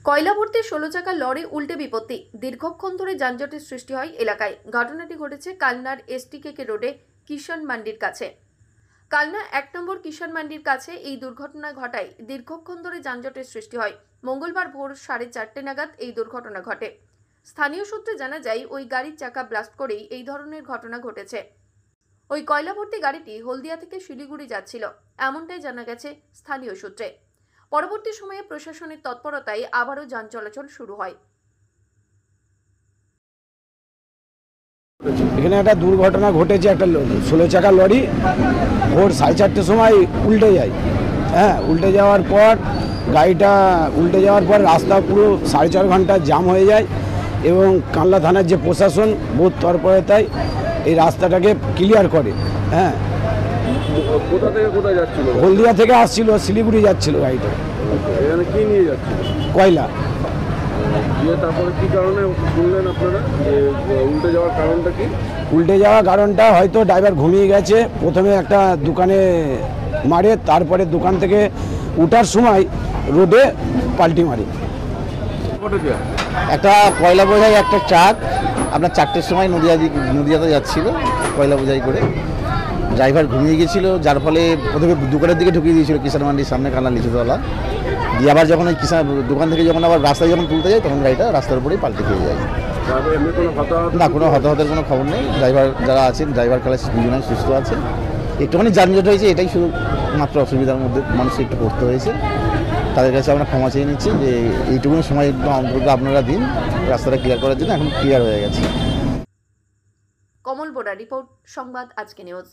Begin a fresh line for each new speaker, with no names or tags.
কয়লা ভর্তি 16 চাকা লরি উল্টে বিপত্তি, দীর্ঘক্ষণ ধরে যানজটের সৃষ্টি হয় এলাকায়। ঘটনাটি ঘটেছে কালনার এসটিকে রোডে কিষাণ মান্ডির কাছে। কালনা 1 নম্বর কিষাণ মান্ডির কাছে এই দুর্ঘটনা ঘটায় দীর্ঘক্ষণ ধরে যানজটের সৃষ্টি হয়। মঙ্গলবার ভোর 4:30 নাগাদ এই দুর্ঘটনা ঘটে। স্থানীয় সূত্রে জানা যায়, ওই গাড়ির চাকা ব্লাস্ট করেই এই ধরনের ঘটনা ঘটেছে। ওই কয়লা ভর্তি গাড়িটি হলদিয়া থেকে শিলিগুড়ি যাচ্ছিল, এমনটাই জানা গেছে স্থানীয় সূত্রে। পরবর্তী সময়ে প্রশাসনের তৎপরতায় আবারও যান চলাচল শুরু হয়।
এখানে একটা দুর্ঘটনা ঘটেছে। একটা 16 চাকা লরি ভোর 4:30 সময় উল্টে যায়। উল্টে যাওয়ার পর গাড়িটা উল্টে যাওয়ার পর রাস্তা পুরো 4.5 ঘন্টা জাম হয়ে যায় এবং কানলা থানার যে প্রশাসন বহু তৎপরতায় এই রাস্তাটাকে ক্লিয়ার করে।
কোথা থেকে কোথায় যাচ্ছিল?
হলদিয়া থেকে আসছিল, শিলিগুড়ি যাচ্ছিল গাড়িটা।
এখানে কি নিয়ে যাচ্ছিল?
কয়লা।
তারপরে কি কারণে শুনলেন আপনারা উল্টে যাওয়ার কারণটা কি?
উল্টে যাওয়ার কারণটা হয়তো ড্রাইভার ঘুমিয়ে গেছে। প্রথমে একটা দোকানে মারে, তারপরে দোকান থেকে উঠার সময় রোডে পাল্টি মারে।
একটা কয়লা বোঝাই একটা ট্রাক আপনার 4টের সময় নদিয়াতে যাচ্ছিল কয়লা বোঝাই করে। ড্রাইভার ঘুমিয়ে গেছিল, যার ফলে প্রথমে দোকানের দিকে ঢুকিয়ে দিয়েছিল কিষাণ মান্ডির সামনে কান্না লিচুতলা দিয়ে। আবার যখন ওই দোকান থেকে যখন আবার রাস্তায় যখন তুলতে যায় তখন গাড়িটা রাস্তার উপরেই পাল্টে খেয়ে যায়। না, কোনো হতাহতের কোনো খবর নেই। ড্রাইভার যারা আছেন, ড্রাইভার ক্লাস দুজনেই সুস্থ আছে। একটুখানি যানজট হয়েছে, এটাই শুধু মাত্র অসুবিধার মধ্যে মানুষকে একটু পড়তে হয়েছে। তাদের কাছে আমরা ক্ষমা চেয়ে নিচ্ছি যে এইটুকুনি সময় একটু অন্তত আপনারা দিন রাস্তাটা ক্লিয়ার করার জন্য। এখন ক্লিয়ার হয়ে গেছে।
কমল বোরা রিপোর্ট, সংবাদ আজকে নিউজ।